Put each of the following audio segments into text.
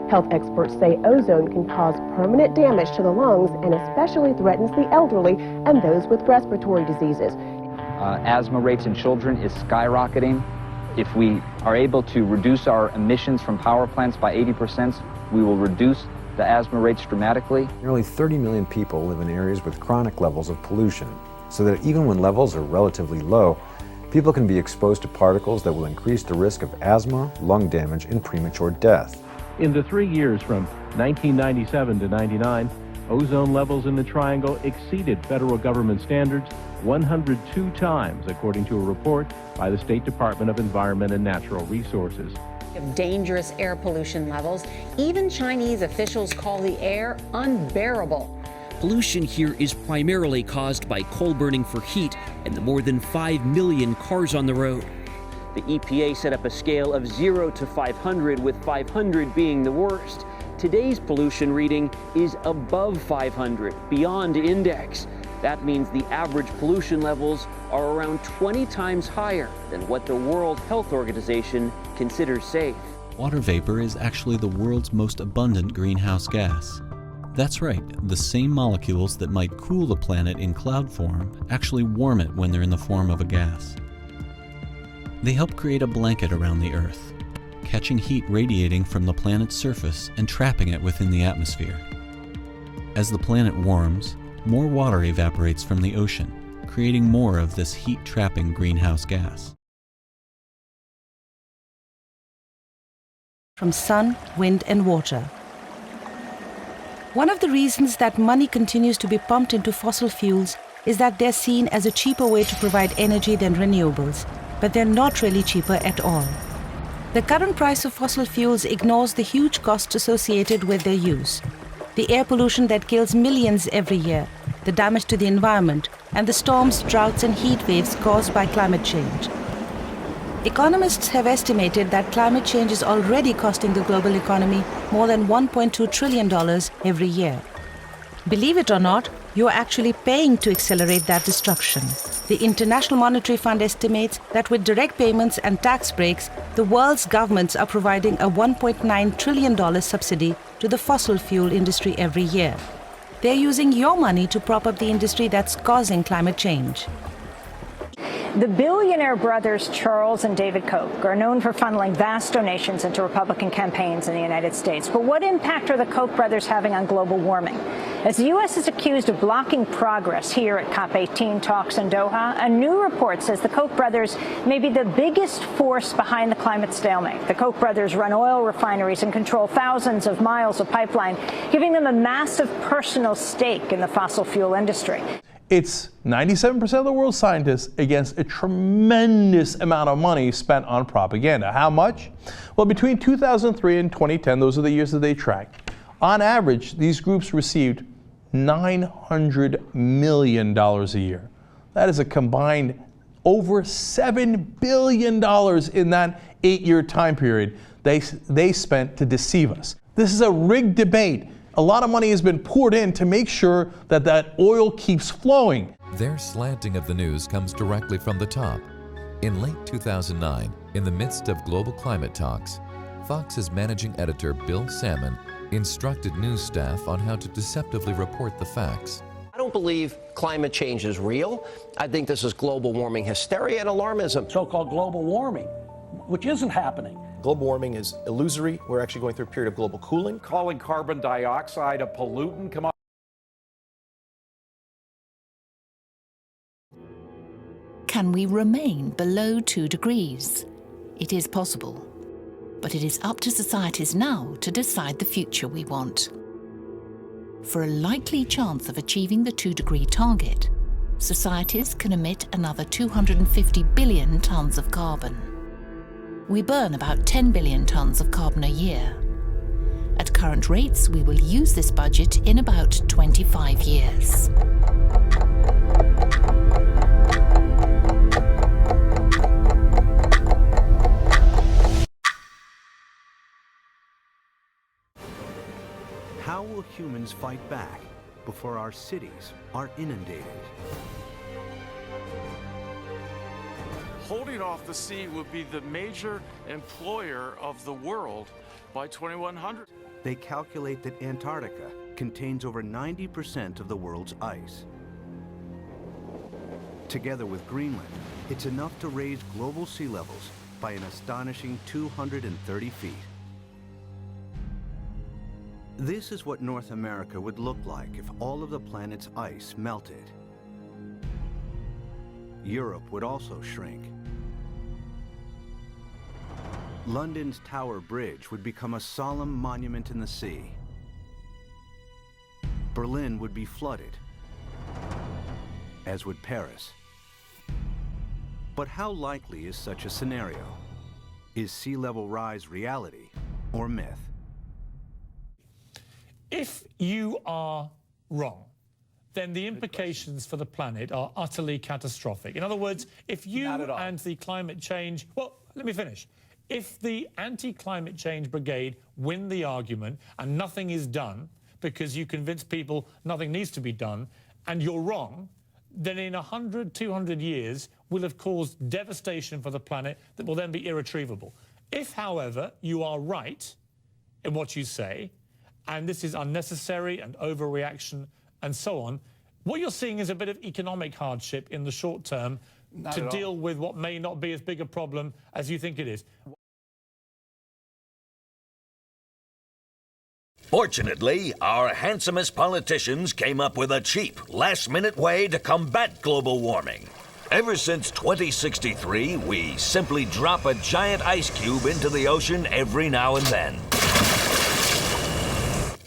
Health experts say ozone can cause permanent damage to the lungs and especially threatens the elderly and those with respiratory diseases. Asthma rates in children is skyrocketing. If we are able to reduce our emissions from power plants by 80%, we will reduce the asthma rates dramatically. Nearly 30 million people live in areas with chronic levels of pollution, so that even when levels are relatively low, people can be exposed to particles that will increase the risk of asthma, lung damage, and premature death. In the 3 years from 1997 to 99, ozone levels in the Triangle exceeded federal government standards 102 times, according to a report by the State Department of Environment and Natural Resources. Of dangerous air pollution levels, even Chinese officials call the air unbearable. Pollution here is primarily caused by coal burning for heat and the more than 5 million cars on the road. The EPA set up a scale of 0 to 500, with 500 being the worst. Today's pollution reading is above 500, beyond index. That means the average pollution levels are around 20 times higher than what the World Health Organization considers safe. Water vapor is actually the world's most abundant greenhouse gas. That's right, the same molecules that might cool the planet in cloud form actually warm it when they're in the form of a gas. They help create a blanket around the Earth, catching heat radiating from the planet's surface and trapping it within the atmosphere. As the planet warms, more water evaporates from the ocean, creating more of this heat-trapping greenhouse gas. From sun, wind, and water. One of the reasons that money continues to be pumped into fossil fuels is that they're seen as a cheaper way to provide energy than renewables, but they're not really cheaper at all. The current price of fossil fuels ignores the huge costs associated with their use. The air pollution that kills millions every year, the damage to the environment, and the storms, droughts, and heat waves caused by climate change. Economists have estimated that climate change is already costing the global economy more than $1.2 trillion every year. Believe it or not, you're actually paying to accelerate that destruction. The International Monetary Fund estimates that with direct payments and tax breaks, the world's governments are providing a $1.9 trillion subsidy to the fossil fuel industry every year. They're using your money to prop up the industry that's causing climate change. The billionaire brothers Charles and David Koch are known for funneling vast donations into Republican campaigns in the United States. But what impact are the Koch brothers having on global warming? As the U.S. is accused of blocking progress here at COP18 talks in Doha, a new report says the Koch brothers may be the biggest force behind the climate stalemate. The Koch brothers run oil refineries and control thousands of miles of pipeline, giving them a massive personal stake in the fossil fuel industry. It's 97% of the world's scientists against a tremendous amount of money spent on propaganda. How much? Well, between 2003 and 2010, those are the years that they tracked. On average, these groups received $900 million a year. That is a combined over $7 billion in that 8-year time period they spent to deceive us. This is a rigged debate. A lot of money has been poured in to make sure that that oil keeps flowing. Their slanting of the news comes directly from the top. In late 2009, in the midst of global climate talks, Fox's managing editor Bill Salmon instructed news staff on how to deceptively report the facts. I don't believe climate change is real. I think this is global warming hysteria and alarmism. So-called global warming, which isn't happening. Global warming is illusory. We're actually going through a period of global cooling. Calling carbon dioxide a pollutant. Come on. Can we remain below 2 degrees? It is possible. But it is up to societies now to decide the future we want. For a likely chance of achieving the 2-degree target, societies can emit another 250 billion tons of carbon. We burn about 10 billion tons of carbon a year. At current rates, we will use this budget in about 25 years. How will humans fight back before our cities are inundated? Holding off the sea will be the major employer of the world by 2100. They calculate that Antarctica contains over 90% of the world's ice. Together with Greenland, it's enough to raise global sea levels by an astonishing 230 feet. This is what North America would look like if all of the planet's ice melted. Europe would also shrink. London's Tower Bridge would become a solemn monument in the sea. Berlin would be flooded, as would Paris. But how likely is such a scenario? Is sea level rise reality or myth? If you are wrong, then the implications for the planet are utterly catastrophic. In other words, if you and the climate change... Well, let me finish. If the anti-climate change brigade win the argument and nothing is done because you convince people nothing needs to be done, and you're wrong, then in 100, 200 years, we'll have caused devastation for the planet that will then be irretrievable. If, however, you are right in what you say, and this is unnecessary and overreaction and so on, what you're seeing is a bit of economic hardship in the short term to deal with what may not be as big a problem as you think it is. Fortunately, our handsomest politicians came up with a cheap, last-minute way to combat global warming. Ever since 2063, we simply drop a giant ice cube into the ocean every now and then.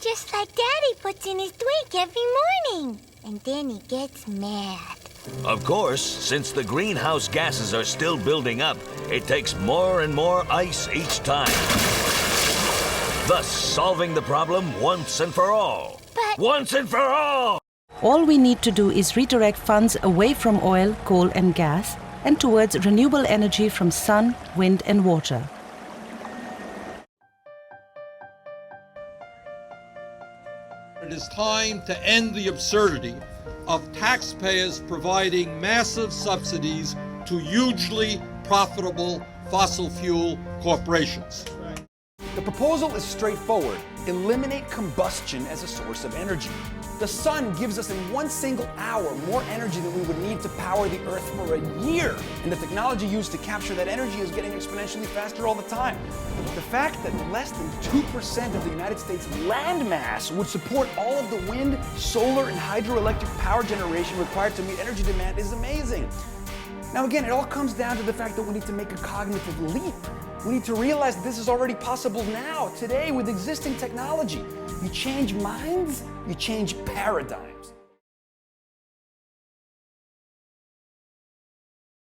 Just like Daddy puts in his drink every morning. And then he gets mad. Of course, since the greenhouse gases are still building up, it takes more and more ice each time. Thus, solving the problem once and for all. But once and for all! All we need to do is redirect funds away from oil, coal and gas and towards renewable energy from sun, wind and water. It is time to end the absurdity of taxpayers providing massive subsidies to hugely profitable fossil fuel corporations. The proposal is straightforward. Eliminate combustion as a source of energy. The sun gives us in one single hour more energy than we would need to power the Earth for a year. And the technology used to capture that energy is getting exponentially faster all the time. The fact that less than 2% of the United States land mass would support all of the wind, solar, and hydroelectric power generation required to meet energy demand is amazing. Now again, it all comes down to the fact that we need to make a cognitive leap. We need to realize that this is already possible now, today, with existing technology. You change minds, you change paradigms.